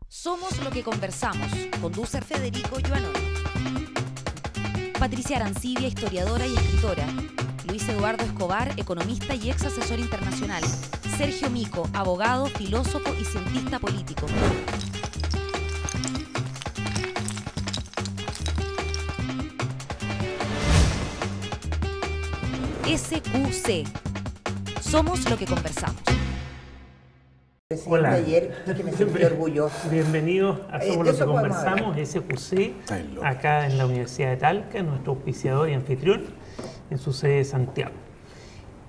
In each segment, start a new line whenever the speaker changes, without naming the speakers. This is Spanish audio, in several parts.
Somos lo que conversamos. Conduce Federico Joanón. Patricia Arancibia, historiadora y escritora. Luis Eduardo Escobar, economista y ex asesor internacional. Sergio Mico, abogado, filósofo y cientista político. SQC. Somos lo que conversamos.
Hola.
Ayer, que me sentí orgulloso.
Bienvenidos a Somos lo que conversamos, SQC, acá en la Universidad de Talca, nuestro auspiciador y anfitrión, en su sede de Santiago.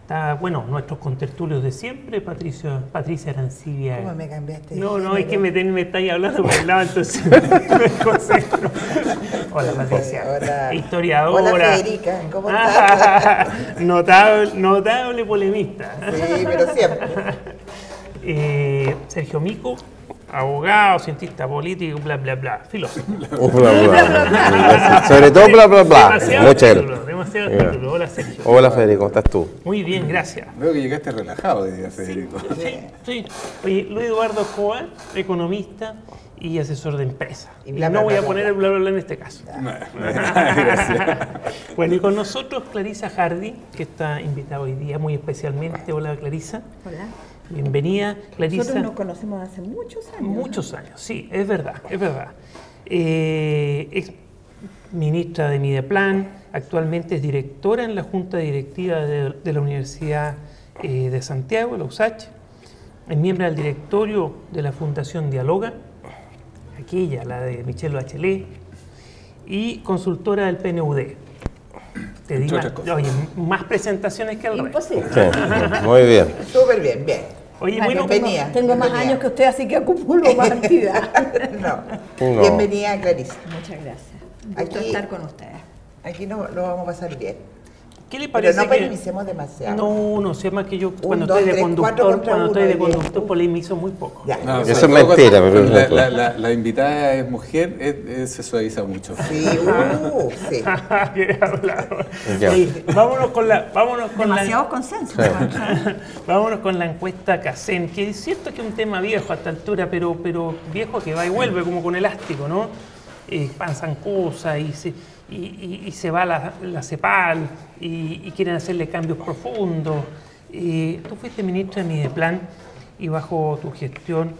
Está, bueno, nuestros contertulios de siempre, Patricia Arancibia.
¿Cómo me cambiaste?
No, es que me estáis hablando por el lado, entonces me concentro. Hola, Patricia.
Hola.
Historiadora.
Hola, Federica. ¿Cómo estás?
Notable polemista.
Sí, pero siempre.
Sergio Mico, abogado, cientista político, bla, bla, bla, filósofo.
Sobre todo bla, bla, bla.
Demasiado título. Hola, Sergio.
Hola, Federico, ¿cómo estás tú?
Muy bien, gracias.
Veo que llegaste relajado hoy día, Federico.
Sí. Oye, Luis Eduardo Escobar, economista y asesor de empresa.
Y bla,
no
bla,
voy
bla,
a poner
bla.
el bla, bla, bla en este caso.
Gracias.
Bueno, y con nosotros Clarisa Hardy, que está invitada hoy día muy especialmente. Hola, Clarisa.
Hola.
Bienvenida, Clarisa.
Nosotros nos conocemos hace muchos años.
Muchos años, sí, es verdad. Ex ministra de Mideplan, actualmente es directora en la Junta Directiva de la Universidad de Santiago, la USACH. Es miembro del directorio de la Fundación Dialoga, aquella, la de Michelle Bachelet, y consultora del PNUD. Te digo, oye, más presentaciones que el resto.
Imposible.
Sí, muy bien.
Súper bien, bien.
Oye, bueno,
bienvenida.
Tengo más
Bienvenida.
años que usted, así que acumulo más actividad.
No. Bienvenida, Clarisa.
Muchas gracias. Un gusto
Aquí-
estar con ustedes.
Aquí no lo vamos a pasar bien.
¿qué le
Pero
parece
no
que...?
polemicemos demasiado.
No, sé más que yo cuando
dos,
estoy de
tres, cuatro
conductor,
contra
cuando estoy de
uno,
conductor polemizo muy poco.
Ya.
No,
Eso
sobre
es
todo
mentira,
cuando
pero-
la invitada es mujer, se suaviza mucho.
Sí, sí.
Qué hablado.
Ya.
Oye, vámonos con
Demasiados consensos.
vámonos con la encuesta CACEN, que es cierto que es un tema viejo a esta altura, pero viejo que va y vuelve como con elástico, ¿no? Pasan cosas y se va la CEPAL y quieren hacerle cambios profundos. Tú fuiste ministra de Mideplan y bajo tu gestión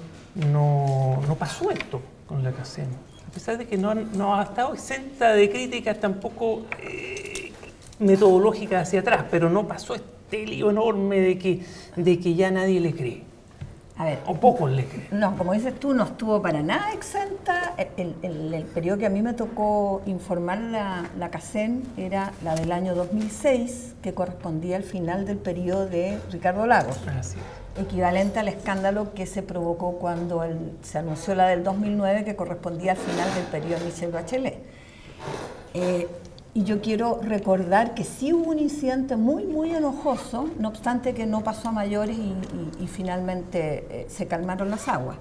no pasó esto con la CACEN. A pesar de que no ha estado exenta de críticas tampoco metodológicas hacia atrás, pero no pasó este lío enorme de que ya nadie le cree,
A ver,
o pocos le creen.
no, como dices tú, no estuvo para nada exenta. El periodo que a mí me tocó informar la CACEN era la del año 2006, que correspondía al final del periodo de Ricardo Lagos,
Así es.
equivalente al escándalo que se provocó cuando se anunció la del 2009, que correspondía al final del periodo de Michelle Bachelet. Y yo quiero recordar que sí hubo un incidente muy enojoso, no obstante que no pasó a mayores y finalmente se calmaron las aguas.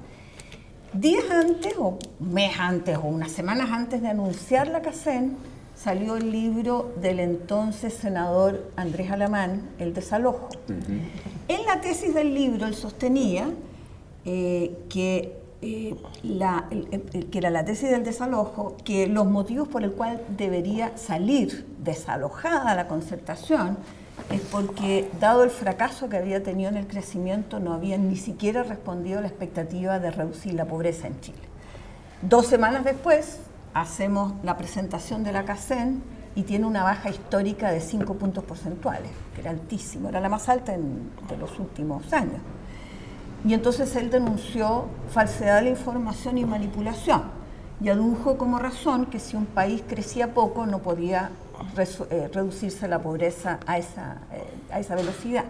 Días antes, o mes antes, o unas semanas antes de anunciar la CACEN, salió el libro del entonces senador Andrés Alamán, El desalojo. En la tesis del libro él sostenía que era la tesis del desalojo, que los motivos por el cual debería salir desalojada la concertación es porque, dado el fracaso que había tenido en el crecimiento, no habían ni siquiera respondido a la expectativa de reducir la pobreza en Chile. 2 semanas después hacemos la presentación de la CACEN y tiene una baja histórica de 5 puntos porcentuales, que era altísimo, era la más alta de los últimos años. Y entonces él denunció falsedad de la información y manipulación y adujo como razón que si un país crecía poco no podía reducirse la pobreza a esa velocidad.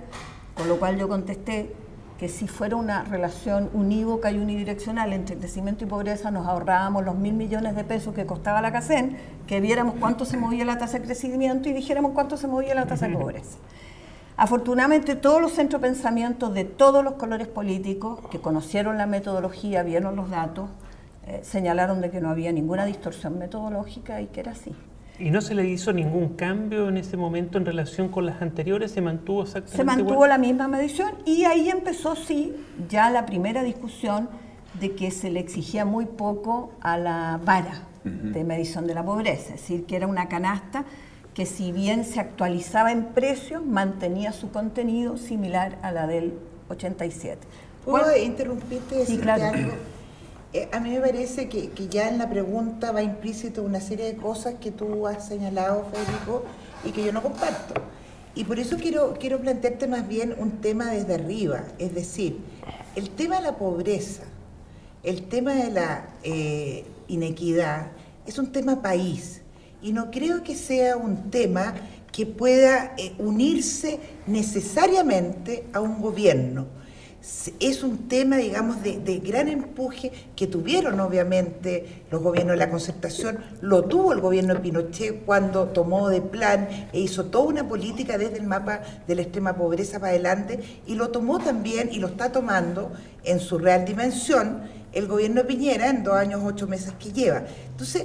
Con lo cual yo contesté que si fuera una relación unívoca y unidireccional entre crecimiento y pobreza nos ahorrábamos los 1.000 millones de pesos que costaba la CACEN, que viéramos cuánto se movía la tasa de crecimiento y dijéramos cuánto se movía la tasa de pobreza. Afortunadamente, todos los centros de pensamiento de todos los colores políticos que conocieron la metodología, vieron los datos, señalaron de que no había ninguna distorsión metodológica y que era así.
¿Y no se le hizo ningún cambio en ese momento en relación con las anteriores? ¿Se mantuvo exactamente
Se mantuvo
igual?
la misma medición y ahí empezó, sí, ya la primera discusión de que se le exigía muy poco a la vara de medición de la pobreza, es decir, que era una canasta que si bien se actualizaba en precios, mantenía su contenido similar a la del 87.
¿Puedo interrumpirte y decirte
claro.
algo? A mí me parece que ya en la pregunta va implícito una serie de cosas que tú has señalado, Federico, y que yo no comparto. Y por eso quiero plantearte más bien un tema desde arriba, es decir, el tema de la pobreza, el tema de la inequidad, es un tema país. Y no creo que sea un tema que pueda unirse necesariamente a un gobierno. Es un tema, digamos, de gran empuje que tuvieron obviamente los gobiernos de la Concertación, lo tuvo el gobierno de Pinochet cuando tomó de plan e hizo toda una política desde el mapa de la extrema pobreza para adelante, y lo tomó también y lo está tomando en su real dimensión el gobierno de Piñera en 2 años 8 meses que lleva. Entonces,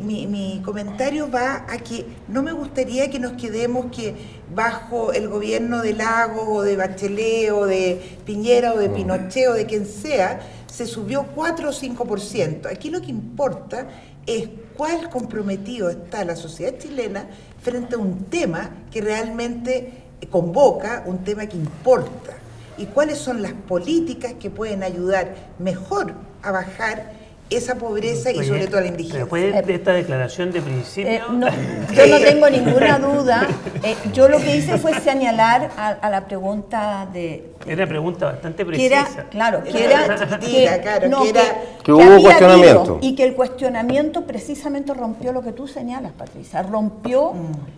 mi comentario va a que no me gustaría que nos quedemos que bajo el gobierno de Lagos o de Bachelet o de Piñera o de Pinochet o de quien sea, se subió 4 o 5%. Aquí lo que importa es cuál comprometido está la sociedad chilena frente a un tema que realmente convoca, un tema que importa, y cuáles son las políticas que pueden ayudar mejor a bajar esa pobreza y sobre todo la indigencia.
Después de esta declaración de principio...
Yo no tengo ninguna duda. Yo lo que hice fue señalar a la pregunta de...
Era una pregunta bastante
que era,
precisa.
claro,
que hubo cuestionamiento.
Y que el cuestionamiento precisamente rompió lo que tú señalas, Patricia. Rompió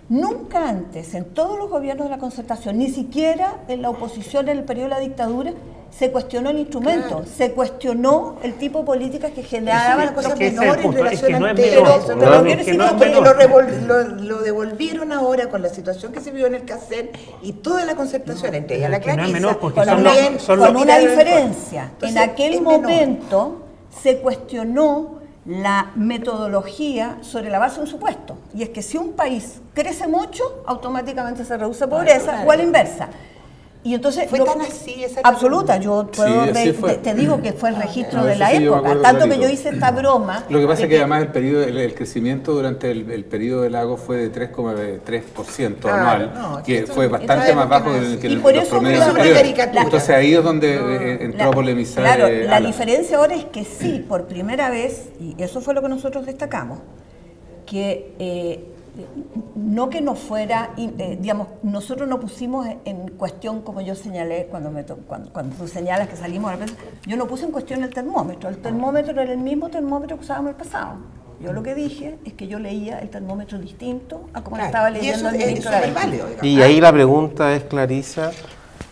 nunca antes, en todos los gobiernos de la Concertación, ni siquiera en la oposición en el periodo de la dictadura, se cuestionó el instrumento, se cuestionó el tipo de políticas que generaban.
Es una cosa
que ese
menor
es el
en
punto,
relación
es que no es
anterior.
menor.
Eso
No,
no,
es que no es
porque
menor.
lo devolvieron ahora con la situación que se vio en el CACEN y toda la Concertación, entre ellas la
que no es
Clarisa.
menor, porque
Con una diferencia.
Entonces,
en aquel
es menor.
momento se cuestionó la metodología sobre la base de un supuesto. Y es que si un país crece mucho, automáticamente se reduce pobreza,
claro.
o a la inversa. Y entonces,
¿Fue tan así esa
absoluta, yo puedo
así
te digo que fue el registro
No,
de
eso
la
sí, yo me
época,
acuerdo
tanto que
clarito.
yo hice esta broma.
Lo que pasa
de
es que además el crecimiento durante el periodo de Lagos fue de 3,3% anual,
no,
que
eso-
fue bastante
eso
más
es
bajo
lo que
que
Y
los
por eso
promedios
es una
anteriores.
caricatura.
Entonces ahí es donde entró a polemizar.
Claro, la
Alan.
diferencia ahora es que sí, por primera vez, y eso fue lo que nosotros destacamos, que no que no fuera, digamos, nosotros no pusimos en cuestión, como yo señalé cuando tú señalas que salimos a la prensa, yo no puse en cuestión el termómetro era el mismo termómetro que usábamos el pasado. Yo lo que dije es que yo leía el termómetro distinto a como lo estaba leyendo el ministro de la
válido.
Y ahí la pregunta es, Clarisa,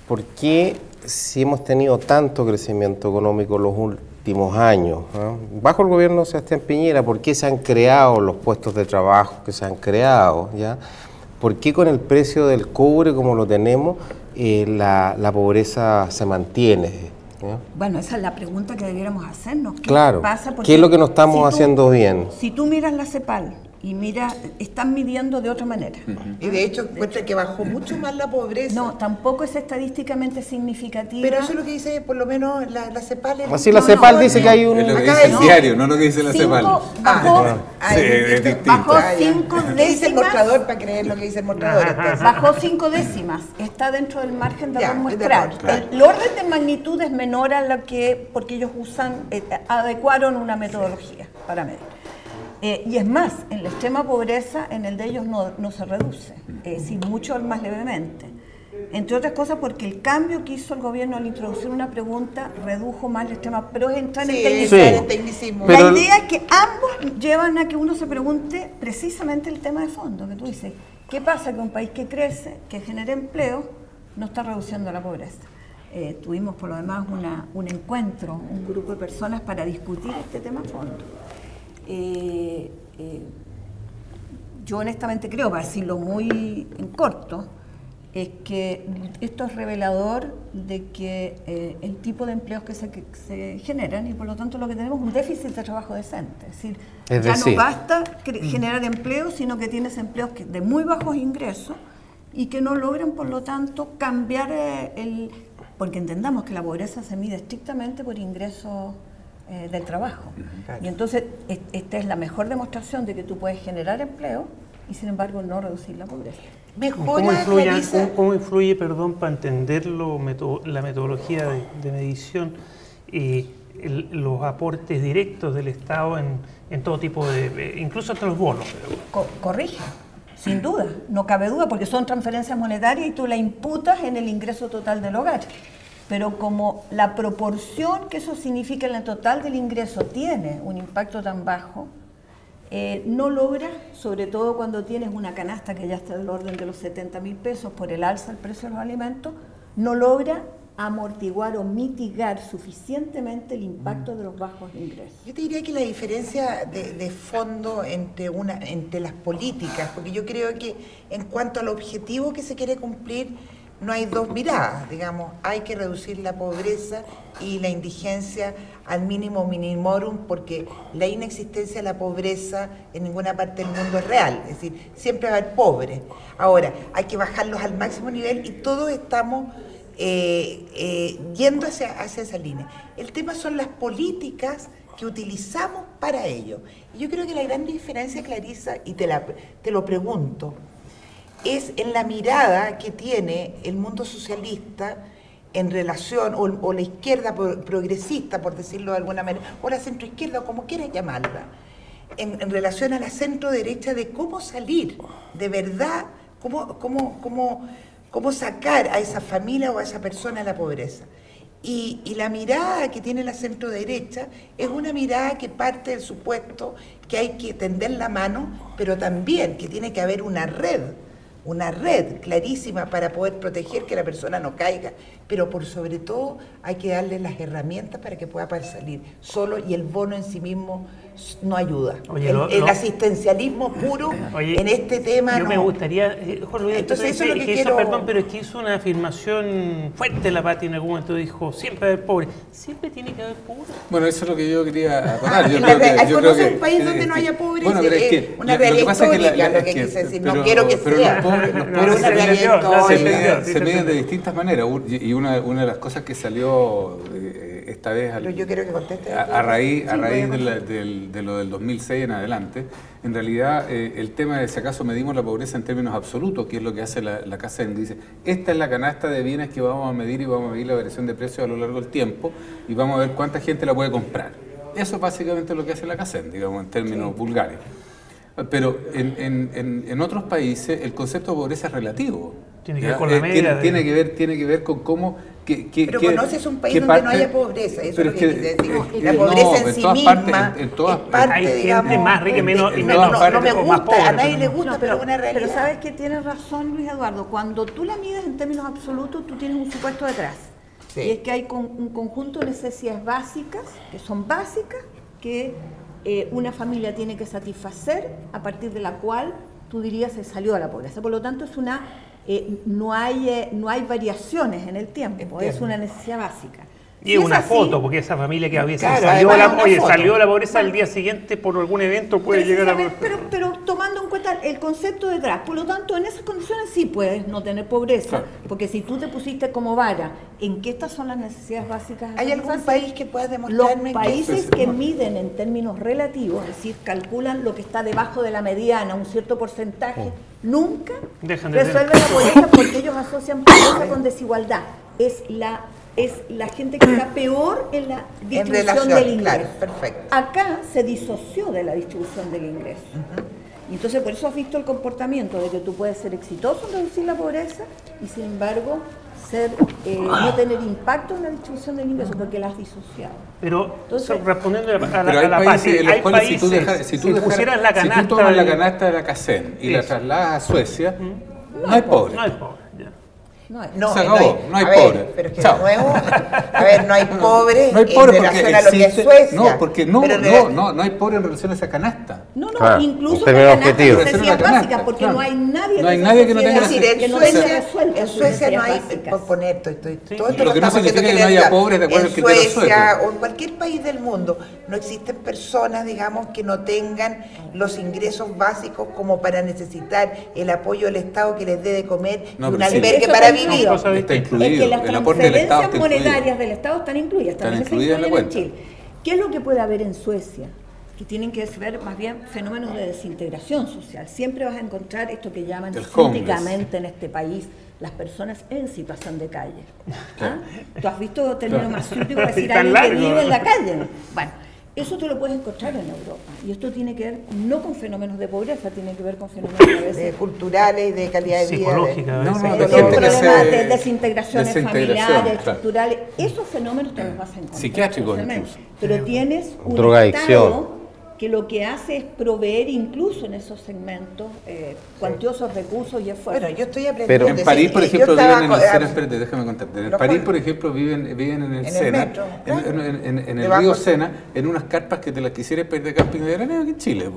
¿por qué si hemos tenido tanto crecimiento económico los últimos años, bajo el gobierno de Sebastián Piñera, por qué se han creado los puestos de trabajo que se han creado, ¿ya? ¿Por qué con el precio del cobre como lo tenemos la pobreza se mantiene? ¿Ya?
Bueno, esa es la pregunta que debiéramos hacernos. ¿Qué
Claro,
pasa? Porque
¿qué es lo que no estamos
si tú-
haciendo bien?
Si tú miras la CEPAL y miras, están midiendo de otra manera.
Y de hecho encuentra que bajó mucho más la pobreza.
No, tampoco es estadísticamente significativa.
Pero eso es lo que dice por lo menos la CEPAL.
Así la CEPAL dice que hay un...
Es lo que
Acá
dice el
no.
diario, no lo que dice la CEPAL.
Bajó,
Sí, es distinto.
Bajó
Ah, ya.
5
¿Qué dice el
décimas.
mostrador para creer lo que dice el mostrador? Entonces?
Bajó 5 décimas, está dentro del margen de
Ya,
error
es de
muestral.
error, claro.
El orden de magnitud es menor a lo que, porque ellos adecuaron una metodología para medir. Y es más, en la extrema pobreza, en el de ellos no se reduce, sí, mucho más levemente. Entre otras cosas porque el cambio que hizo el gobierno al introducir una pregunta redujo más la extrema, pero es entrar en
Sí,
tecnicismo.
Sí.
el tecnicismo.
Pero-
La idea es que ambos llevan a que uno se pregunte precisamente el tema de fondo, que tú dices, ¿qué pasa que un país que crece, que genera empleo, no está reduciendo la pobreza? Tuvimos por lo demás un encuentro, un grupo de personas para discutir este tema a fondo. Yo honestamente creo, para decirlo muy en corto, es que esto es revelador de que el tipo de empleos que se generan y por lo tanto lo que tenemos es un déficit de trabajo decente. Es decir, no basta generar empleos, sino que tienes empleos de muy bajos ingresos y que no logran por lo tanto cambiar porque entendamos que la pobreza se mide estrictamente por ingresos del trabajo.
Claro.
Y entonces esta es la mejor demostración de que tú puedes generar empleo y sin embargo no reducir la pobreza.
¿Cómo influye, perdón, para entender la metodología de medición, los aportes directos del Estado en todo tipo de, incluso entre los bonos?
Corrige, sin duda, no cabe duda, porque son transferencias monetarias y tú la imputas en el ingreso total del hogar. Pero como la proporción que eso significa en el total del ingreso tiene un impacto tan bajo, no logra, sobre todo cuando tienes una canasta que ya está del orden de los 70.000 pesos por el alza del precio de los alimentos, no logra amortiguar o mitigar suficientemente el impacto de los bajos ingresos.
Yo te diría que la diferencia de fondo entre las políticas, porque yo creo que en cuanto al objetivo que se quiere cumplir, no hay dos miradas, digamos, hay que reducir la pobreza y la indigencia al mínimo minimorum, porque la inexistencia de la pobreza en ninguna parte del mundo es real, es decir, siempre va a haber pobres. Ahora, hay que bajarlos al máximo nivel y todos estamos yendo hacia esa línea. El tema son las políticas que utilizamos para ello. Y yo creo que la gran diferencia, Clarisa, y te lo pregunto, es en la mirada que tiene el mundo socialista en relación, o la izquierda progresista, por decirlo de alguna manera, o la centroizquierda, o como quieras llamarla, en relación a la centro-derecha, de cómo salir, de verdad, cómo sacar a esa familia o a esa persona de la pobreza. Y la mirada que tiene la centro-derecha es una mirada que parte del supuesto que hay que tender la mano, pero también que tiene que haber una red clarísima para poder proteger que la persona no caiga, pero por sobre todo hay que darle las herramientas para que pueda salir solo, y el bono en sí mismo no ayuda.
Oye,
el asistencialismo puro en este tema
yo
no.
me gustaría, Jorge,
entonces eso es lo que
hizo,
quiero...
perdón, pero es que hizo una afirmación fuerte la Pati en algún momento, dijo, siempre va a haber pobre. Siempre tiene que haber pobre.
Bueno, eso es lo que yo quería acotar.
¿Conoce un país donde no haya pobreza?
Bueno, pero es que
una realidad histórica, lo que quise decir. No quiero que sea, pero una realidad histórica.
Se miden de distintas maneras, y una de las cosas que salió esta vez
pero yo quiero que conteste
a raíz de lo del 2006 en adelante, en realidad el tema de si acaso medimos la pobreza en términos absolutos, que es lo que hace la CACEN, dice, esta es la canasta de bienes que vamos a medir, y vamos a medir la variación de precios a lo largo del tiempo, y vamos a ver cuánta gente la puede comprar. Eso es básicamente lo que hace la CACEN, digamos, en términos vulgares. Pero en otros países el concepto de pobreza es relativo.
Tiene que ver con la media.
Tiene que ver con cómo...
pero conoces un país donde no haya pobreza, eso es lo que quise decir. La pobreza en sí misma es parte,
hay gente
digamos,
más rica y menos
no me gusta,
pobre,
a nadie le gusta, pero es una realidad.
Pero sabes que tienes razón, Luis Eduardo, cuando tú la mides en términos absolutos, tú tienes un supuesto detrás. Sí. Y es que hay un conjunto de necesidades básicas, que son básicas, que una familia tiene que satisfacer, a partir de la cual tú dirías se salió de la pobreza. Por lo tanto, es una no hay variaciones en el tiempo, es una necesidad básica.
Y es una foto, porque esa familia que había salió de la pobreza al día siguiente por algún evento puede llegar a...
Pero tomando en cuenta el concepto detrás, por lo tanto, en esas condiciones sí puedes no tener pobreza, claro. Porque si tú te pusiste como vara en que estas son las necesidades básicas...
¿Hay algún país que pueda demostrarme?
Los países que miden en términos relativos, es decir, calculan lo que está debajo de la mediana, un cierto porcentaje, nunca resuelven la pobreza, porque ellos asocian pobreza con desigualdad. Es la gente que está peor en la distribución del ingreso.
Claro, perfecto.
Acá se disoció de la distribución del ingreso. Y entonces por eso has visto el comportamiento de que tú puedes ser exitoso en reducir la pobreza y sin embargo no tener impacto en la distribución del ingreso porque la has disociado.
Pero entonces, respondiendo a
la Pati, hay países, si tú
pusieras la canasta,
si tú tomas la canasta de la CACEN y la trasladas a Suecia, no hay pobre.
No hay pobre.
No hay pobre.
Pero es que de nuevo, no hay pobre
en
relación a lo que es Suecia.
No, porque no hay pobre en relación a esa canasta.
Claro, incluso en la necesidad básica, porque no hay nadie
que no tenga
en Suecia no hay, por poner todo esto
lo que no significa que no haya pobres de acuerdo al criterio sueco.
En Suecia o en cualquier país del mundo no existen personas, digamos, que no tengan los ingresos básicos como para necesitar el apoyo del Estado que les dé de comer y un albergue para vivir.
Está incluido.
Es que las transferencias monetarias del Estado están incluidas, también se incluyen en Chile. ¿Qué es lo que puede haber en Suecia? Que tienen que ver más bien fenómenos de desintegración social. Siempre vas a encontrar esto que llaman típicamente en este país las personas en situación de calle. ¿Ah? ¿Tú has visto términos más súbditos para decir alguien que vive en la calle? Bueno, eso tú lo puedes encontrar en Europa. Y esto tiene que ver no con fenómenos de pobreza, tiene que ver con fenómenos
de culturales y de calidad de vida.
Psicológica.
De desintegraciones familiares, estructurales. Esos fenómenos te los vas a encontrar.
Psiquiátricos incluso.
Pero tienes un
drogadicción.
Estado que lo que hace es proveer incluso en esos segmentos cuantiosos recursos y esfuerzos.
Bueno, yo estoy aprendiendo.
Pero en París, por ejemplo, viven en el Sena, espérate, déjame contarte. En París, por ejemplo, viven en el Sena, en el río Sena, en unas carpas que te las quisieras pedir de camping de veraneo aquí en Chile,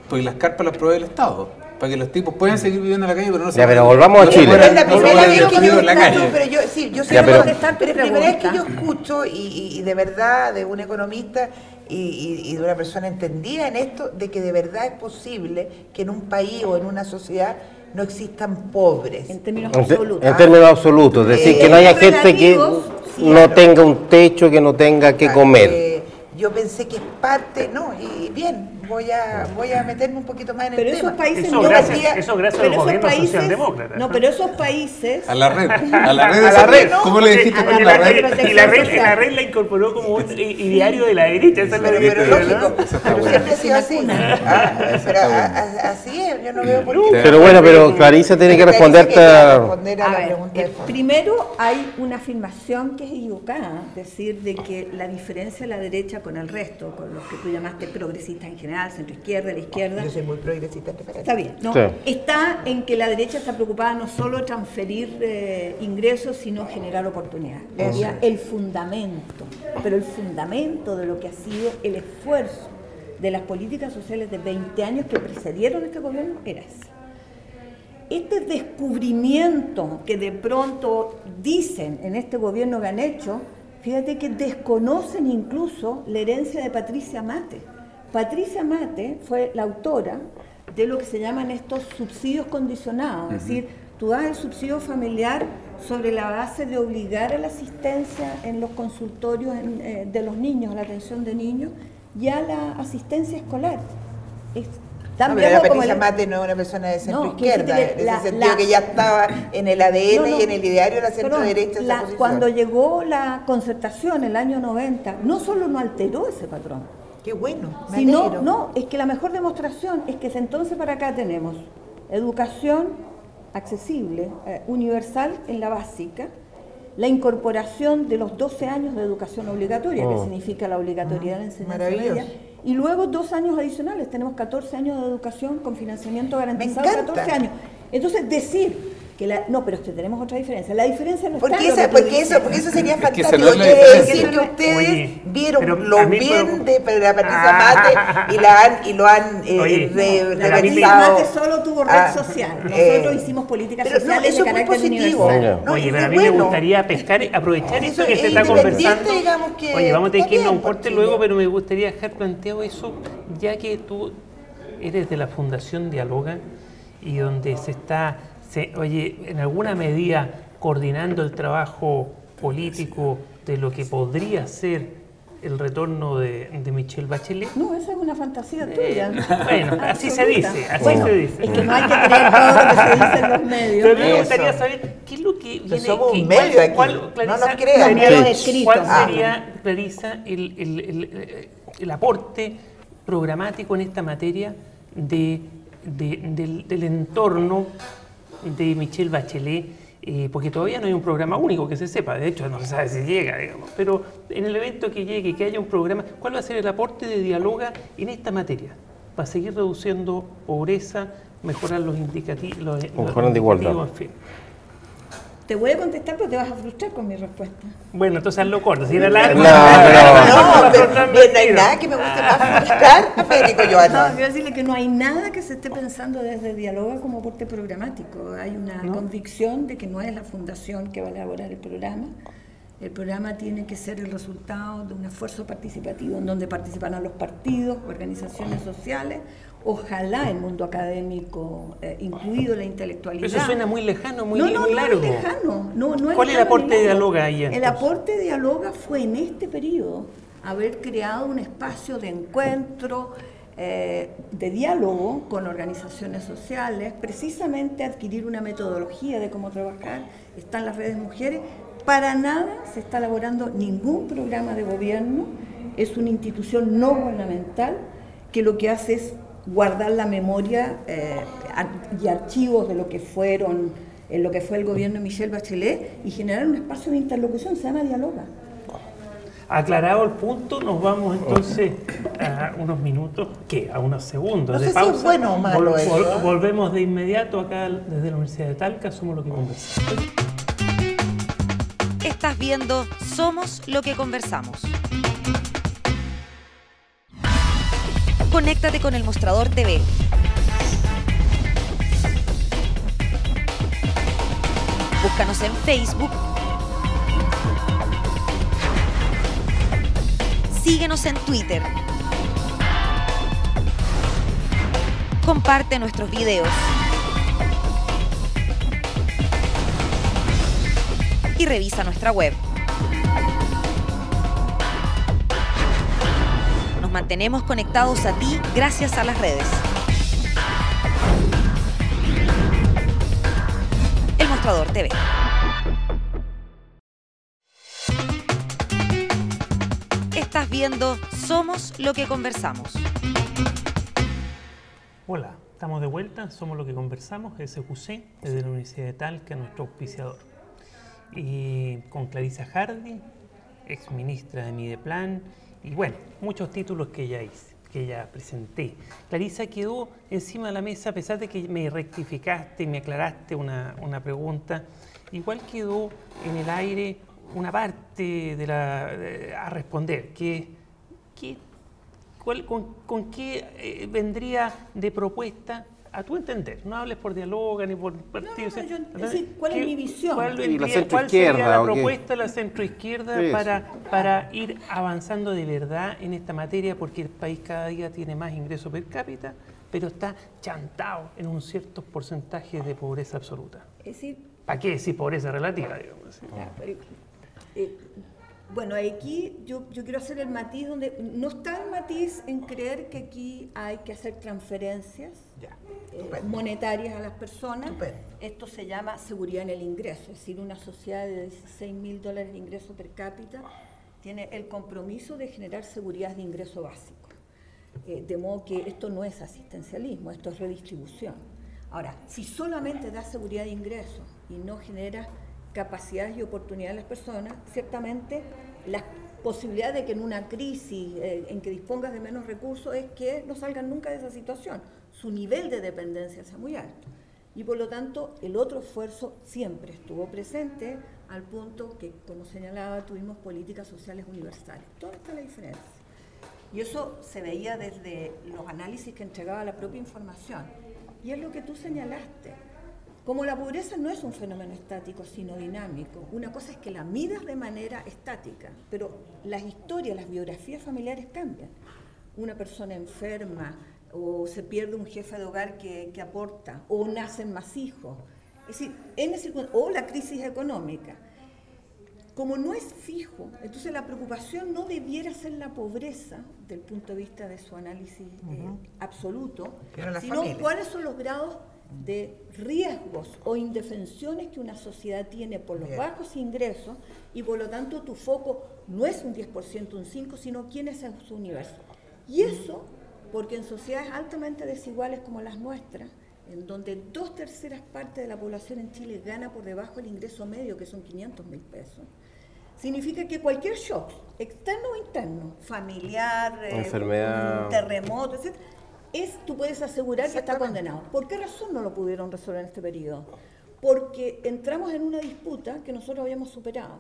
porque las carpas las provee el Estado. Para que los tipos puedan seguir viviendo en la calle, pero no se...
Ya, pero volvamos a Chile.
Es la primera vez que yo
en la calle.
pero yo sé pero la primera vez que yo escucho y de verdad de un economista y de una persona entendida en esto, de que de verdad es posible que en un país o en una sociedad no existan pobres.
En términos absolutos.
En términos absolutos, es decir, que no haya gente que no tenga un techo, que no tenga que comer.
Yo pensé que es parte, no, y bien, voy a meterme un poquito más en
pero
el tema.
Eso gracias al gobierno socialdemócrata.
No, pero esos países...
A la red. ¿Cómo le dijiste tú
la red? Y la red la incorporó como un ideario de la derecha. Eso es lo que
pero lógico, pero siempre ha sido así. Así es, yo no veo por qué.
Pero bueno, pero Clarisa tiene que responderte
a la pregunta. Primero, hay una afirmación que es equivocada, decir de que la diferencia de la derecha con el resto, con los que tú llamaste progresistas en general, centro izquierda, la izquierda.
Yo soy muy progresista.
Está bien, ¿no? Sí. Está en que la derecha está preocupada no solo de transferir ingresos, sino generar oportunidades. Sería el fundamento, pero el fundamento de lo que ha sido el esfuerzo de las políticas sociales de 20 años que precedieron este gobierno era ese. Este descubrimiento que de pronto dicen en este gobierno que han hecho, fíjate que desconocen incluso la herencia de Patricia Mate. Patricia Mate fue la autora de lo que se llaman estos subsidios condicionados, es decir, tú das el subsidio familiar sobre la base de obligar a la asistencia en los consultorios de los niños, a la atención de niños y a la asistencia escolar.
Pero la Patricia Mate no es una persona de centro izquierda, en ese sentido que ya estaba en el ADN y en el ideario de la centro derecha.
Cuando llegó la concertación en el año 90, no solo no alteró ese patrón.
Qué bueno, me
sino,
alegro.
no, es que la mejor demostración es que desde entonces para acá tenemos educación accesible, universal en la básica, la incorporación de los 12 años de educación obligatoria, que significa la obligatoriedad de enseñanza media, y luego 2 años adicionales, tenemos 14 años de educación con financiamiento garantizado, 14 años. Entonces decir que no, pero es que tenemos otra diferencia. La diferencia no está
porque eso sería fantástico. Decir que ustedes vieron lo bien de la Patricia Mate y lo han
reversado. Mate solo tuvo red social. Nosotros hicimos políticas sociales de carácter universal.
Oye, pero a mí me gustaría aprovechar esto que se está conversando. Oye, vamos a tener que irnos a un corte luego, pero me gustaría dejar planteado eso, ya que tú eres de la Fundación Dialoga y donde se está... Oye, en alguna medida coordinando el trabajo político de lo que podría ser el retorno de Michelle Bachelet.
No, esa es una fantasía tuya.
Bueno, así se dice, se dice.
Es que no hay que creer todo lo que se dice en los medios.
Pero me gustaría saber qué es lo que viene.
Somos un medio aquí, no nos crean.
¿Cuál sería, Clarisa, el aporte programático en esta materia del entorno de Michelle Bachelet, porque todavía no hay un programa único que se sepa, de hecho no se sabe si llega, digamos, pero en el evento que llegue, que haya un programa, ¿cuál va a ser el aporte de Dialoga en esta materia? ¿Va a seguir reduciendo pobreza, mejorar los indicativos,
de igualdad?
En fin.
Te voy a contestar, pero te vas a frustrar con mi respuesta.
Bueno, entonces hazlo corto. Si era largo,
no hay nada que me guste más frustrar a Federico Joana.
No, quiero decirle que no hay nada que se esté pensando desde Dialoga como aporte programático. Hay una convicción de que no es la fundación que va a elaborar el programa. El programa tiene que ser el resultado de un esfuerzo participativo en donde participarán los partidos, organizaciones sociales, ojalá el mundo académico, incluido la intelectualidad.
Eso suena muy lejano, muy largo.
No es lejano.
¿Cuál es el aporte de Dialoga ahí?
El aporte de Dialoga fue en este periodo haber creado un espacio de encuentro, de diálogo con organizaciones sociales, precisamente adquirir una metodología de cómo trabajar. Están las redes mujeres. Para nada se está elaborando ningún programa de gobierno. Es una institución no gubernamental que lo que hace es guardar la memoria y archivos de lo que fue el gobierno de Michelle Bachelet y generar un espacio de interlocución. Se llama Dialoga.
Aclarado el punto, nos vamos entonces a unos minutos, ¿qué? A unos segundos
No
de
sé si
pausa.
es bueno o malo eso.
Volvemos de inmediato acá desde la Universidad de Talca, somos lo que conversamos.
Estás viendo Somos lo que conversamos. Conéctate con El Mostrador TV. Búscanos en Facebook. Síguenos en Twitter. Comparte nuestros videos. Y revisa nuestra web. Nos mantenemos conectados a ti gracias a las redes. El Mostrador TV. Estás viendo Somos lo que conversamos.
Hola, estamos de vuelta, somos lo que conversamos, SQC, desde la Universidad de Talca, nuestro auspiciador. Y con Clarisa Hardy, ex ministra de Mideplan, y bueno, muchos títulos que ya hice, que ya presenté. Clarisa quedó encima de la mesa, a pesar de que me rectificaste y me aclaraste una pregunta, igual quedó en el aire una parte a responder, ¿con qué vendría de propuesta a tu entender? No hables por Dialoga ni por partido.
Es decir, ¿cuál es mi visión?
¿Cuál
centroizquierda,
sería la
o qué?
propuesta de la centroizquierda para ir avanzando de verdad en esta materia? Porque el país cada día tiene más ingresos per cápita, pero está chantado en un cierto porcentaje de pobreza absoluta.
Es decir,
¿Para qué decir pobreza relativa? Digamos así?
Bueno, aquí yo quiero hacer el matiz donde no está el matiz en creer que aquí hay que hacer transferencias monetarias a las personas.
Estupendo.
Esto se llama seguridad en el ingreso, es decir, una sociedad de $16.000 de ingreso per cápita tiene el compromiso de generar seguridad de ingreso básico. De modo que esto no es asistencialismo, esto es redistribución. Ahora, si solamente da seguridad de ingreso y no genera capacidades y oportunidades de las personas, ciertamente la posibilidad de que en una crisis en que dispongas de menos recursos es que no salgan nunca de esa situación. Su nivel de dependencia sea muy alto. Y por lo tanto, el otro esfuerzo siempre estuvo presente al punto que, como señalaba, tuvimos políticas sociales universales. ¿Dónde está la diferencia? Y eso se veía desde los análisis que entregaba la propia información. Y es lo que tú señalaste. Como la pobreza no es un fenómeno estático, sino dinámico, una cosa es que la midas de manera estática, pero las historias, las biografías familiares cambian. Una persona enferma, o se pierde un jefe de hogar que aporta, o nacen más hijos, es decir, o la crisis económica. Como no es fijo, entonces la preocupación no debiera ser la pobreza, del punto de vista de su análisis absoluto, sino cuáles son los grados de riesgos o indefensiones que una sociedad tiene por los bajos ingresos, y por lo tanto tu foco no es un 10%, un 5%, sino quién es en su universo. Y eso, porque en sociedades altamente desiguales como las nuestras, en donde 2/3 partes de la población en Chile gana por debajo del ingreso medio, que son 500.000 pesos, significa que cualquier shock, externo o interno, familiar,
enfermedad,
un terremoto, etc., tú puedes asegurar que está condenado. ¿Por qué razón no lo pudieron resolver en este periodo? Porque entramos en una disputa que nosotros habíamos superado.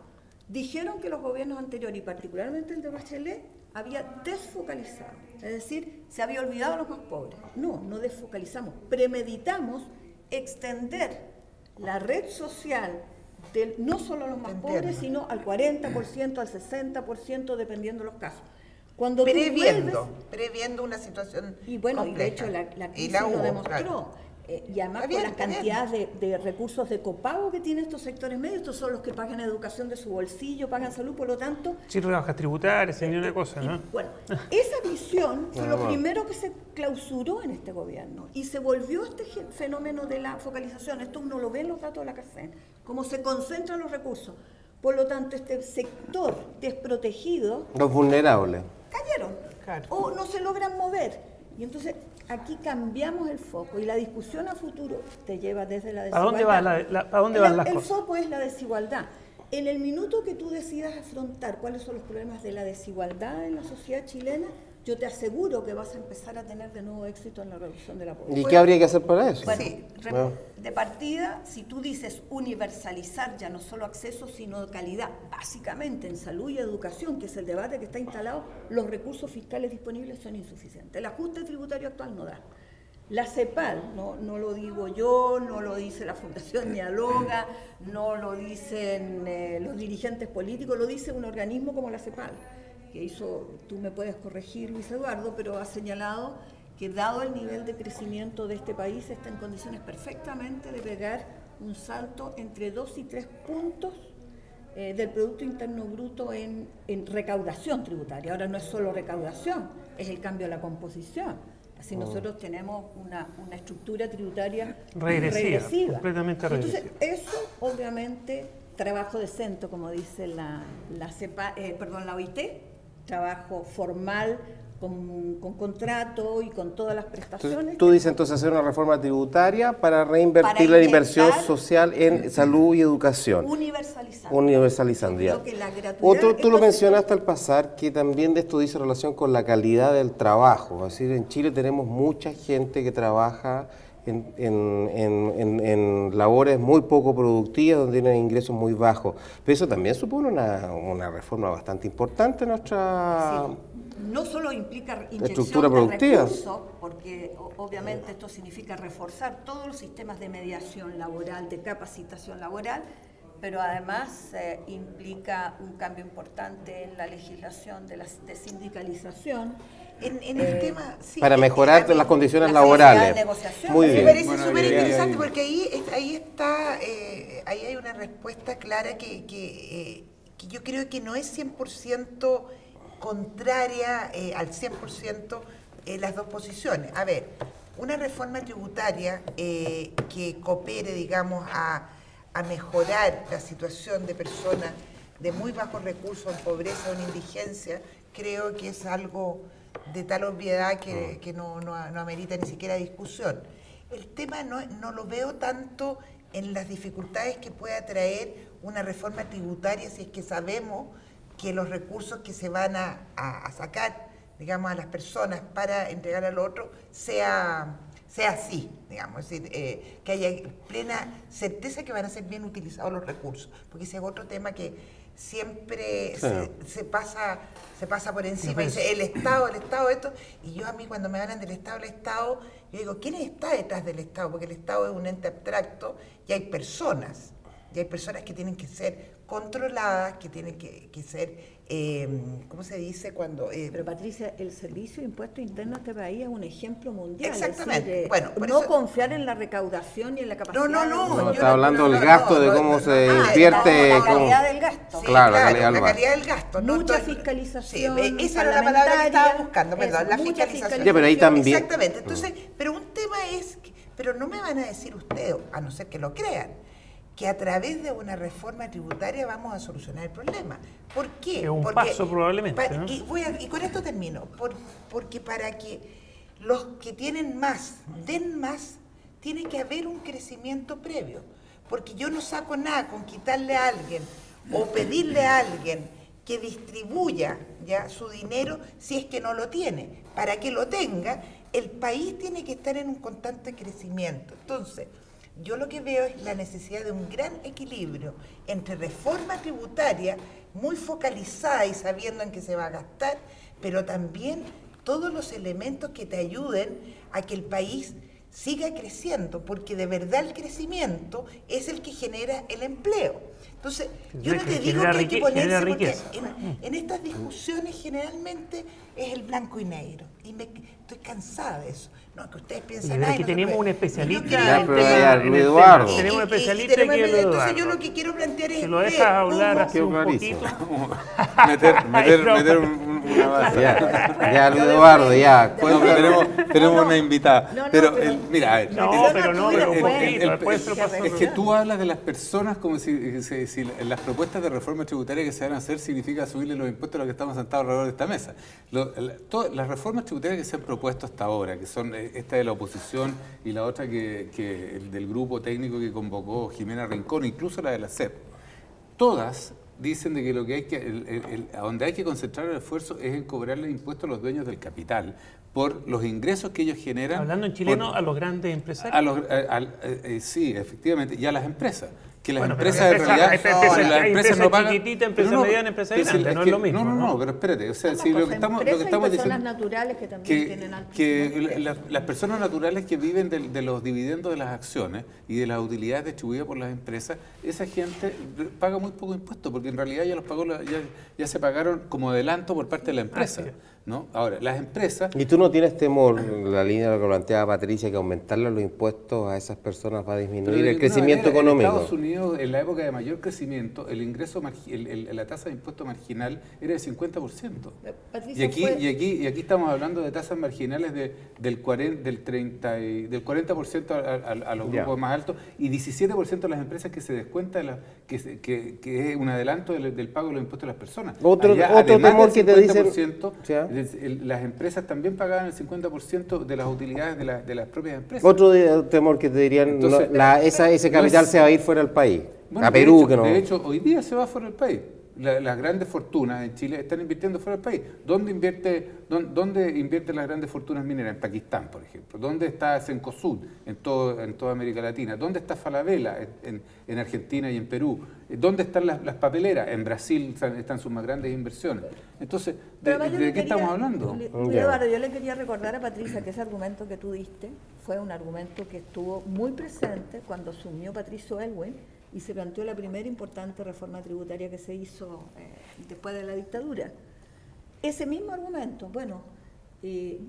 Dijeron que los gobiernos anteriores, y particularmente el de Bachelet, había desfocalizado, es decir, se había olvidado a los más pobres. No desfocalizamos, premeditamos extender la red social no solo a los más pobres, sino al 40%, al 60%, dependiendo de los casos. Cuando
previendo una situación
y bueno,
compleja.
Y de hecho la crisis lo demostró. Claro. y además con las cantidades de recursos de copago que tienen estos sectores medios. Estos son los que pagan educación de su bolsillo, pagan salud, por lo tanto...
Sin rebajas tributarias, ni una cosa, ¿no?
Bueno, esa visión fue lo primero que se clausuró en este gobierno y se volvió este fenómeno de la focalización. Esto uno lo ve en los datos de la CACEN, cómo se concentran los recursos. Por lo tanto, este sector desprotegido...
Los vulnerables.
Cayeron, o no se logran mover. Y entonces aquí cambiamos el foco y la discusión a futuro te lleva desde la desigualdad.
¿Para dónde van las cosas?
El foco es la desigualdad. En el minuto que tú decidas afrontar cuáles son los problemas de la desigualdad en la sociedad chilena, yo te aseguro que vas a empezar a tener de nuevo éxito en la reducción de la pobreza.
¿Y qué habría que hacer para eso?
Bueno, de partida, si tú dices universalizar ya no solo acceso, sino calidad, básicamente en salud y educación, que es el debate que está instalado, los recursos fiscales disponibles son insuficientes. El ajuste tributario actual no da. La CEPAL, no lo digo yo, no lo dice la Fundación Dialoga, no lo dicen los dirigentes políticos, lo dice un organismo como la CEPAL, que hizo, tú me puedes corregir, Luis Eduardo, pero ha señalado que dado el nivel de crecimiento de este país está en condiciones perfectamente de pegar un salto entre 2 y 3 puntos del Producto Interno Bruto en recaudación tributaria. Ahora no es solo recaudación, es el cambio de la composición. Así nosotros tenemos una estructura tributaria regresiva.
Completamente regresiva.
Entonces, eso obviamente, trabajo decente, como dice la OIT, trabajo formal, con contrato y con todas las prestaciones.
Entonces, tú dices entonces hacer una reforma tributaria para reinvertir la inversión social en salud y educación. Universalizando ya. Tú lo mencionaste al pasar, que también de esto dice relación con la calidad del trabajo. Es decir, en Chile tenemos mucha gente que trabaja en labores muy poco productivas, donde tienen ingresos muy bajos. Pero eso también supone una reforma bastante importante en nuestra...
Sí. No solo implica
estructura
inyección
productiva,
de recursos, porque obviamente esto significa reforzar todos los sistemas de mediación laboral, de capacitación laboral, pero además implica un cambio importante en la legislación de sindicalización.
En el tema, sí,
para mejorar las condiciones laborales.
Muy bien. Me parece súper interesante porque ahí hay una respuesta clara que yo creo que no es 100% contraria al 100% las dos posiciones. A ver, una reforma tributaria que coopere, digamos, a mejorar la situación de personas de muy bajos recursos, en pobreza o en indigencia, creo que es algo de tal obviedad que no amerita ni siquiera discusión. El tema no lo veo tanto en las dificultades que pueda traer una reforma tributaria si es que sabemos que los recursos que se van a sacar, digamos, a las personas para entregar al otro, sea así, digamos, es decir, que haya plena certeza que van a ser bien utilizados los recursos, porque ese es otro tema que siempre se pasa por encima, y dice el Estado, esto, y a mí cuando me hablan del Estado, yo digo, ¿quién está detrás del Estado? Porque el Estado es un ente abstracto y hay personas que tienen que ser controladas, que tienen que ser, ¿cómo se dice?
Pero Patricia, el Servicio de Impuestos Internos de este país es un ejemplo mundial.
Exactamente.
Es decir, no confiar en la recaudación y en la capacidad.
No, está hablando del gasto, de cómo se invierte.
La calidad del gasto.
Sí, claro, la calidad del gasto.
Mucha fiscalización.
Sí, esa era la palabra que estaba buscando, perdón, la fiscalización.
Ya, pero ahí también.
Exactamente. Entonces, pero un tema es, pero no me van a decir ustedes, a no ser que lo crean, que a través de una reforma tributaria vamos a solucionar el problema. ¿Por qué?
Es un paso probablemente, ¿no?
Y con esto termino. Porque para que los que tienen más den más, tiene que haber un crecimiento previo. Porque yo no saco nada con quitarle a alguien o pedirle a alguien que distribuya ya su dinero si es que no lo tiene. Para que lo tenga, el país tiene que estar en un constante crecimiento. Entonces, yo lo que veo es la necesidad de un gran equilibrio entre reforma tributaria muy focalizada y sabiendo en qué se va a gastar, pero también todos los elementos que te ayuden a que el país siga creciendo, porque de verdad el crecimiento es el que genera el empleo. Entonces, yo no te digo que hay que ponerse, porque en estas discusiones generalmente es el blanco y negro, y estoy cansada de eso. No, que ustedes piensan...
Pero aquí tenemos un especialista
Eduardo.
Tenemos un especialista aquí,
entonces yo lo que quiero plantear es...
Si lo dejas hablar así un poquito...
meter una base.
Ya, Luis Eduardo, ya.
Tenemos una invitada. Mira, a ver. Es que tú hablas de las personas como si las propuestas de reforma tributaria que se van a hacer significa subirle los impuestos a los que estamos sentados alrededor de esta mesa. Las reformas tributarias que se han propuesto hasta ahora, que son esta de la oposición y la otra que del grupo técnico que convocó Jimena Rincón, incluso la de la CEP, todas dicen de que lo que hay que, a donde hay que concentrar el esfuerzo es en cobrarle impuestos a los dueños del capital por los ingresos que ellos generan.
Hablando en chileno, a los grandes empresarios.
Sí, efectivamente, y a las empresas. Que las
Bueno,
empresas en realidad
hay empresas
no pagan.
chiquititas, empresas medianas, empresas grandes, no es lo mismo.
No, pero espérate, o sea, si lo que estamos diciendo
personas naturales que también tienen altos
que las personas naturales que viven de los dividendos de las acciones y de las utilidades distribuidas por las empresas, esa gente paga muy poco impuesto, porque en realidad ya los pagó, ya se pagaron como adelanto por parte de la empresa, ¿no? Ahora, las empresas...
¿Y tú no tienes temor, la línea de lo que planteaba Patricia, que aumentarle los impuestos a esas personas va a disminuir el crecimiento económico?
En Estados Unidos, en la época de mayor crecimiento, el ingreso, la tasa de impuesto marginal era del 50%. Y aquí estamos hablando de tasas marginales del 40% a los grupos más altos y 17% de las empresas que se descuenta que es un adelanto del pago de los impuestos de las personas.
Otro temor que te dicen...
Las empresas también pagaban el 50% de las utilidades de las propias empresas.
Otro temor que te dirían, entonces, ese capital se va a ir fuera del país,
bueno,
a Perú.
De hecho, hoy día se va fuera del país. Las grandes fortunas en Chile están invirtiendo fuera del país. ¿Dónde invierte las grandes fortunas mineras? En Pakistán, por ejemplo. ¿Dónde está Cencosud en toda América Latina? ¿Dónde está Falabella en Argentina y en Perú? ¿Dónde están las papeleras? En Brasil están sus más grandes inversiones. Entonces, ¿de qué estamos hablando?
Eduardo, yo le quería recordar a Patricia que ese argumento que tú diste fue un argumento que estuvo muy presente cuando asumió Patricio Aylwin y se planteó la primera importante reforma tributaria que se hizo después de la dictadura. Ese mismo argumento,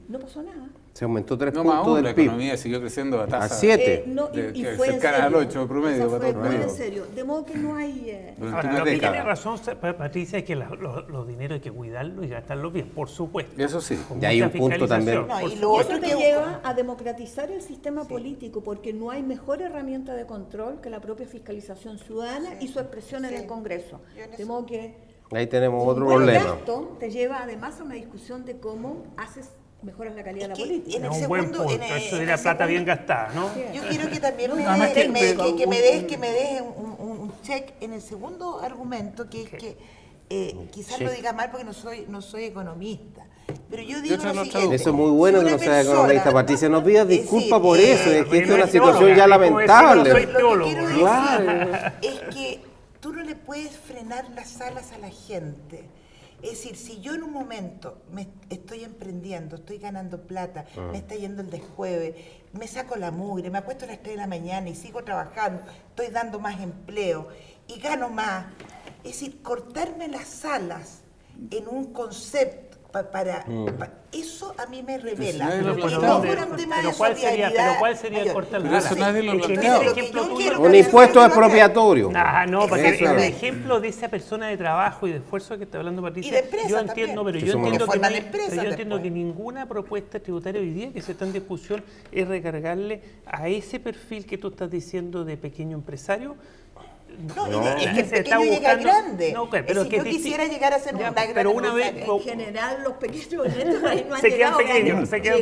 no pasó nada.
Se aumentó 3
más
puntos
aún,
del
la
PIB.
economía siguió creciendo a tasa...
A 7.
Y fue
cercana al 8 promedio.
Fue muy en serio. De modo que no hay...
Ahora, lo que tiene razón Patricia es que los dineros hay que cuidarlos y gastarlos bien, por supuesto.
Eso sí.
Y hay un punto también.
Y eso te lleva a democratizar el sistema político, porque no hay mejor herramienta de control que la propia fiscalización ciudadana y su expresión en el Congreso. De modo que...
Ahí tenemos otro problema.
Esto te lleva además a una discusión de cómo mejoras la calidad de la política.
Es un buen punto, eso sería plata bien gastada, ¿no?
Yo quiero que también me des un check en el segundo argumento, que es que quizás lo diga mal porque no soy economista, pero yo digo lo siguiente.
Eso es muy bueno que no sea economista, Patricia. No pidas disculpas por eso, es que esta es una
teóloga,
situación ya lamentable.
Lo que quiero decir es que tú no le puedes frenar las alas a la gente. Es decir, si yo en un momento me estoy emprendiendo, estoy ganando plata, me está yendo el desjueve, me saco la mugre, me acuesto a las 3 de la mañana y sigo trabajando, estoy dando más empleo y gano más. Es decir, cortarme las alas en un concepto eso a mí me revela.
Pero ¿cuál sería cortar las alas?
Nadie lo plantea.
Un impuesto expropiatorio.
No, porque el ejemplo de esa persona de trabajo y de esfuerzo que está hablando Patricia, yo entiendo, pero yo entiendo que ninguna propuesta tributaria hoy día que se está en discusión es recargarle a ese perfil que tú estás diciendo de pequeño empresario.
Es que el pequeño llega grande. Pero yo quisiera llegar a ser una gran empresaria.
En general, los pequeños no han
se quedan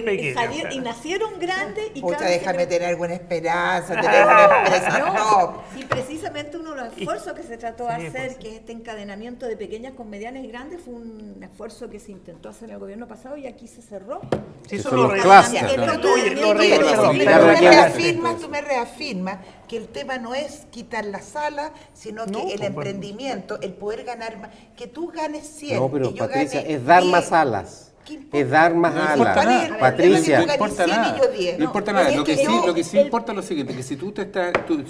pequeños,
y nacieron grandes y
déjame tener alguna esperanza, tener una empresa.
Sí, precisamente uno de los esfuerzos que se trató de hacer, que es este encadenamiento de pequeñas con medianas y grandes, fue un esfuerzo que se intentó hacer en el gobierno pasado y aquí se cerró.
Sí, eso lo
tú me reafirmas que el tema no es quitar la sala, sino que el emprendimiento, el poder ganar más, que tú ganes 100.
No, pero Patricia, es dar más alas. es dar más
No importa
alas.
nada.
Patricia,
No importa nada. No importa nada. Lo que sí importa es lo siguiente, que si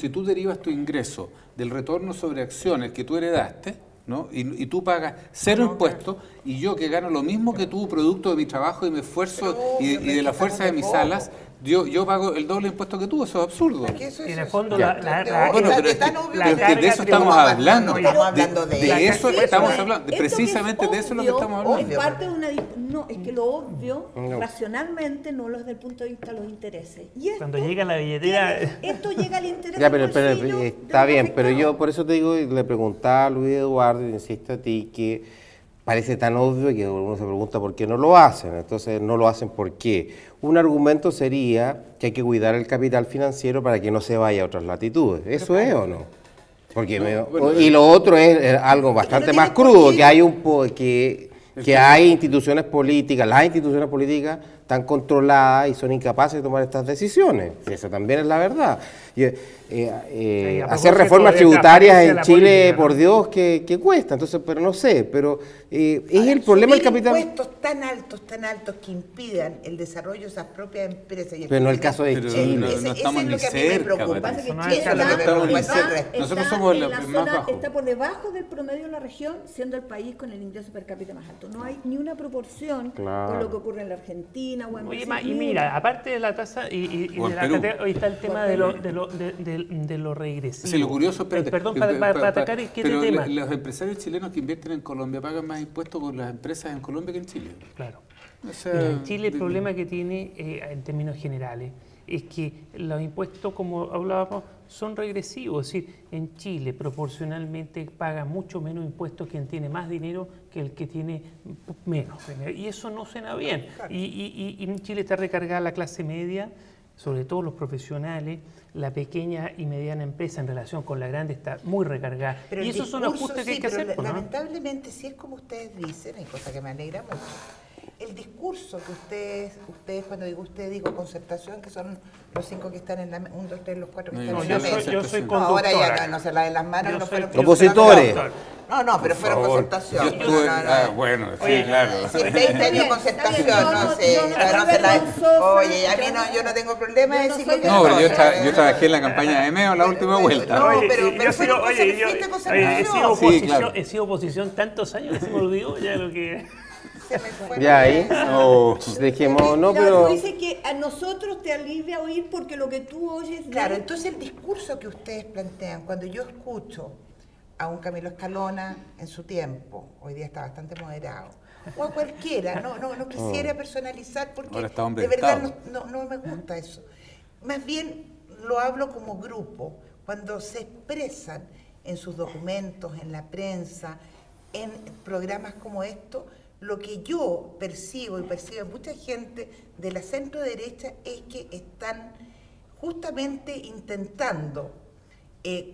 tú derivas tu ingreso del retorno sobre acciones que tú heredaste, ¿no? Y tú pagas cero impuestos, y yo que gano lo mismo que tú, producto de mi trabajo y mi esfuerzo y de la fuerza de mis alas, yo pago el doble impuesto que tú. Eso es absurdo.
Y en el fondo
Bueno, pero es que de eso estamos hablando. De eso estamos hablando. Precisamente de eso es lo que estamos hablando.
Es parte de una no, es que lo obvio, racionalmente, no lo desde el punto de vista de los intereses. Y esto,
cuando llega la billetera...
Esto llega al interés
ya,
del
pero
bolsillo
está
de
bien,
los
pero yo
afectados.
por eso te digo, y le preguntaba a Luis Eduardo, y insisto a ti, que parece tan obvio que uno se pregunta por qué no lo hacen. Entonces, no lo hacen ¿por qué? Un argumento sería que hay que cuidar el capital financiero para que no se vaya a otras latitudes. ¿Eso es o no? Porque y lo otro es algo bastante más crudo, que hay que hay instituciones políticas, las instituciones políticas están controladas y son incapaces de tomar estas decisiones. Eso también es la verdad. Hacer reformas tributarias en Chile,
política, ¿no?
por Dios, que cuesta. Entonces, pero no sé, pero es el problema del capital.
Impuestos tan altos que impidan el desarrollo de esas propias empresas. Y
Pero no el caso de
Pero
Chile.
no estamos ni cerca,
Pasa que
Patricia.
Chile
No
estamos ni
está-
cerca.
está
Nosotros somos
en
el
la
más
zona-
bajo.
Está por debajo del promedio de la región, siendo el país con el ingreso per cápita más alto. No hay ni una proporción
Claro.
con lo que ocurre en la Argentina o en
Oye,
Brasil.
y mira, aparte de la tasa y
O en
de la
Perú.
hoy está el tema de lo regresivo.
Sí, lo curioso, espérate,
Perdón, para atacar este
pero
tema.
los empresarios chilenos que invierten en Colombia pagan más impuestos por las empresas en Colombia que en Chile.
Claro.
O sea,
Mira, en Chile el problema que tiene, en términos generales, es que los impuestos, como hablábamos, son regresivos. Es decir, en Chile proporcionalmente paga mucho menos impuestos quien tiene más dinero que el que tiene menos. Y eso no suena bien. Y en Chile está recargada la clase media, sobre todo los profesionales, la pequeña y mediana empresa en relación con la grande está muy recargada.
Pero
Y
el
esos son
discurso,
ajustes que hay
sí,
que
pero
hacer. ¿No?
lamentablemente, si es como ustedes dicen, hay cosa que me alegra mucho, el discurso que ustedes cuando digo ustedes, digo concertación, que son los 5 que están en la 1, 2, 3, los 4 que están
No,
en la mesa.
yo soy
No,
conductora.
ahora ya no se la den las manos,
Yo
no
soy-
fueron
yo soy
Opositores.
No, pero fueron
favor,
concertación.
yo estuve- bueno, sí,
Oye,
claro.
Sí, 20 años de concertación,
Está bien,
no sé.
yo no
no
soy
se la-
vergonzosa,
Oye, a mí no, yo no tengo problema de
yo no
decir
soy
lo que
No, pero
soy.
yo trabajé en la campaña de MEO la última vuelta.
No,
Oye,
pero
yo he sido-
fueron cosas
oye,
que
yo-
fuiste
oye,
concertación.
he sido
Sí,
oposición,
claro.
he sido oposición tantos años, se me olvidó ya lo que...
Se me fue.
Ya ahí, dejemos, no, pero...
Tú dices que a nosotros te alivia oír porque lo que tú oyes...
Claro, entonces el discurso que ustedes plantean, cuando yo escucho a un Camilo Escalona en su tiempo, hoy día está bastante moderado, o a cualquiera, no quisiera personalizar porque
Ahora está hombre
de
de
verdad
Estado.
no me gusta eso. Más bien lo hablo como grupo, cuando se expresan en sus documentos, en la prensa, en programas como estos, lo que yo percibo y percibe mucha gente de la centro derecha es que están justamente intentando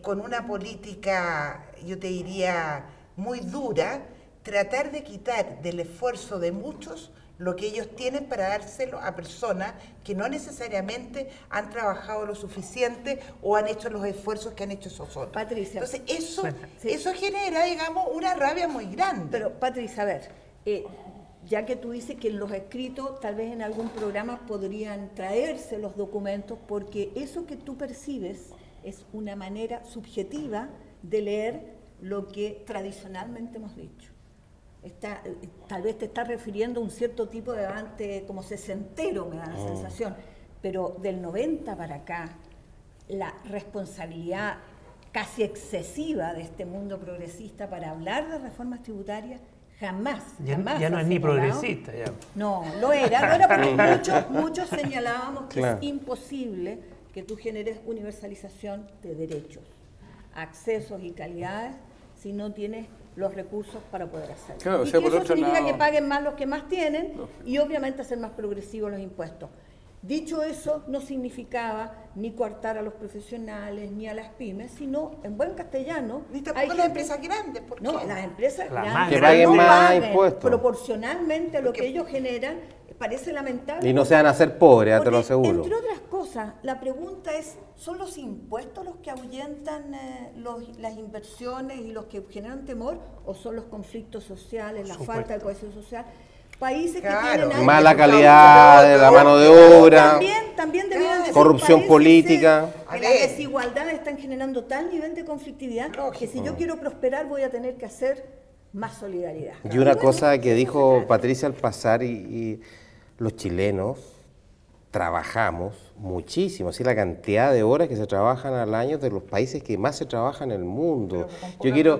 con una política, yo te diría, muy dura, tratar de quitar del esfuerzo de muchos lo que ellos tienen para dárselo a personas que no necesariamente han trabajado lo suficiente o han hecho los esfuerzos que han hecho esos otros.
Patricia.
Entonces, eso,
Sí.
eso genera, digamos, una rabia muy grande.
Pero, Patricia, a ver, ya que tú dices que en los escritos, tal vez en algún programa podrían traerse los documentos, porque eso que tú percibes es una manera subjetiva de leer lo que tradicionalmente hemos dicho. Tal vez te estás refiriendo a un cierto tipo de debate como sesentero, me da la sensación, pero del 90 para acá, la responsabilidad casi excesiva de este mundo progresista para hablar de reformas tributarias jamás
Ya
se
no
ha
es ni
señalado.
progresista ya.
No, lo era porque muchos señalábamos que
Claro.
es imposible que tú generes universalización de derechos, accesos y calidades si no tienes los recursos para poder hacerlo.
Claro, o
y
sea,
que
por
eso
otro
significa
lado-
que paguen más los que más tienen y obviamente hacer más progresivos los impuestos. Dicho eso, no significaba ni coartar a los profesionales ni a las pymes, sino en buen castellano.
Ni tampoco
hay
las
gente-
empresas grandes, ¿por
No,
qué?
las empresas
Las
grandes
más
Que paguen
no
más
paguen
impuestos.
proporcionalmente a lo que ellos generan, parece lamentable.
Y no se van a hacer pobres, ya te lo
Porque,
aseguro.
entre otras cosas, la pregunta es, ¿son los impuestos los que ahuyentan las inversiones y los que generan temor? ¿O son los conflictos sociales, la
Supuesto.
falta de cohesión social? países
Claro.
que tienen...
Mala calidad de la mano de obra,
También debieran de ser
corrupción
países
política.
que las desigualdades están generando tal nivel de conflictividad que si yo quiero prosperar voy a tener que hacer más solidaridad.
Y una cosa que dijo Patricia al pasar, y los chilenos trabajamos muchísimo, así la cantidad de horas que se trabajan al año de los países que más se trabaja en el mundo. Yo quiero,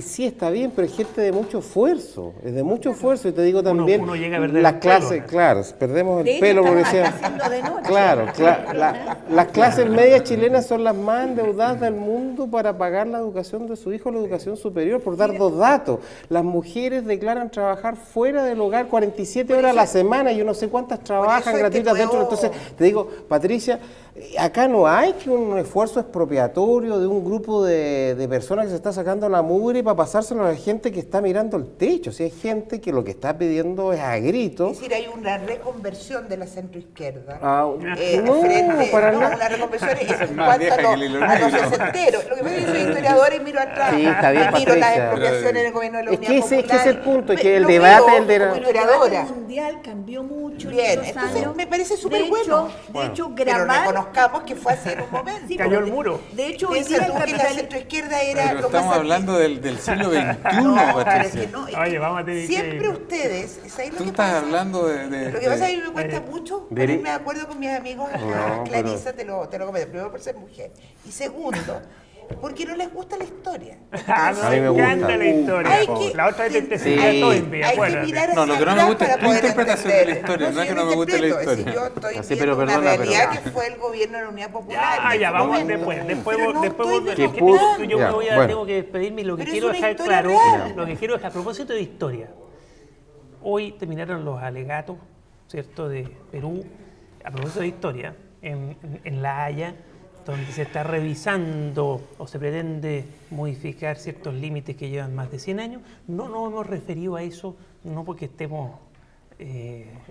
sí está bien, pero es gente de mucho esfuerzo, es de mucho esfuerzo, y te digo también,
uno llega a perder
las
el
clases,
pelo, ¿no?
claro, perdemos
De
el
hecho,
pelo porque
están
sea,
haciendo de noche.
claro, las clases medias chilenas son las más endeudadas del mundo para pagar la educación de su hijo, la educación superior, por dar dos datos. Las mujeres declaran trabajar fuera del hogar 47 horas a la semana, y yo no sé cuántas trabajan gratuitas dentro. Entonces, te digo, Patricia, acá no hay que un esfuerzo expropiatorio de un grupo de personas que se está sacando la mugre para pasárselo a la gente que está mirando el techo. Si hay gente que lo que está pidiendo es a gritos.
Es decir, hay una reconversión de la centroizquierda.
No,
Frente,
para
no,
nada.
una reconversión en
más
cuanto
vieja
a
que el hilo
los
negro.
sesenteros. Lo que pasa es que soy historiadora y miro atrás.
Sí, está bien,
y miro las
Patricia.
expropiaciones en el gobierno de la
Es
Unidad
que ese
Popular.
es el punto, es que el
Lo
debate
veo
el de la-
como
El
historiadora.
debate mundial cambió mucho
Bien,
en estos
entonces
años.
me parece súper
De
bueno.
hecho, De hecho,
Pero
grabar...
reconozcamos que fue hace un momento.
Sí,
Cayó el muro.
De hecho, hoy
Piensa
día
tú
el
que la
capitalismo...
centroizquierda era
Pero
lo más
estamos
antiguo.
hablando del siglo XXI,
No, pero es
Patricia.
que no, es
Oye,
que
vamos a tener
siempre
que...
ustedes, ¿sabes lo
Tú
que
estás
pasa?
hablando de
Lo que pasa es que a mí me cuesta mucho
Deri-
ponerme de acuerdo con mis amigos acá.
No,
Clarisa te lo comento. Primero por ser mujer. Y segundo, porque no les gusta la historia.
Ah, no,
A mí me
encanta
gusta.
la historia.
Hay que-
La otra vez te
Sí.
seguía todo en vía,
Hay que
acuérdate.
mirar
No, lo que no me
hacia
gusta es
atrás
tu
para poder
interpretación de la
entender.
historia, no es
si
que
yo
no me guste la
interpreto, es
historia.
decir, yo estoy
Así,
viendo
pero
una
perdona,
realidad
pero-
que fue el gobierno de la Unidad Popular.
Ya,
en
ya,
ese
vamos
momento.
después
Pero no
volvemos.
estoy
Que
denominando.
Yo
Ya,
me voy a,
bueno.
tengo que despedirme y lo que
Pero
quiero
es una
dejar
historia
claro,
real.
lo que quiero es, a propósito de historia, hoy terminaron los alegatos, ¿cierto?, de Perú, a propósito de historia, en La Haya, donde se está revisando o se pretende modificar ciertos límites que llevan más de 100 años. No nos hemos referido a eso, no porque estemos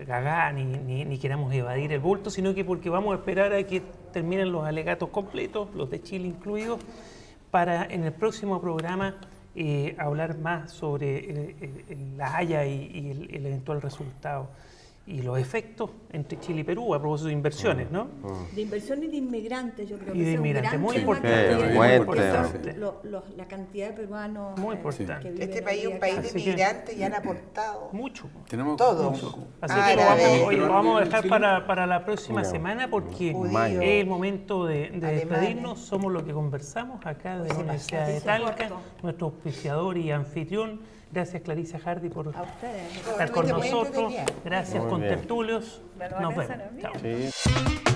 gagá ni queramos evadir el bulto, sino que porque vamos a esperar a que terminen los alegatos completos, los de Chile incluidos, para en el próximo programa hablar más sobre La Haya y el eventual resultado y los efectos entre Chile y Perú a propósito de inversiones, ¿no?
De inversión y de inmigrantes, yo creo
Y
que
de
ese es un
inmigrantes,
gran
muy
tema
importante,
que
muy
tiene,
importante.
porque son la cantidad de peruanos
Muy importante.
que viven
Este
hoy
país es
día
un país
acá.
de
Así que-
inmigrantes y han aportado
Mucho.
Tenemos
todo.
Así que
Árabe,
lo vamos a dejar
Chile.
para la próxima semana porque
Judío,
es el momento de
alemanes.
despedirnos. Somos lo que conversamos acá de la Universidad de Talca, nuestro auspiciador y anfitrión. Gracias Clarisa Hardy por
A ustedes.
estar con
Muy
nosotros.
entretenida.
Gracias
Muy
con
bien.
tertulios.
Me lo
Nos
van a
vemos.
hacer a mí.
Chao.
Sí.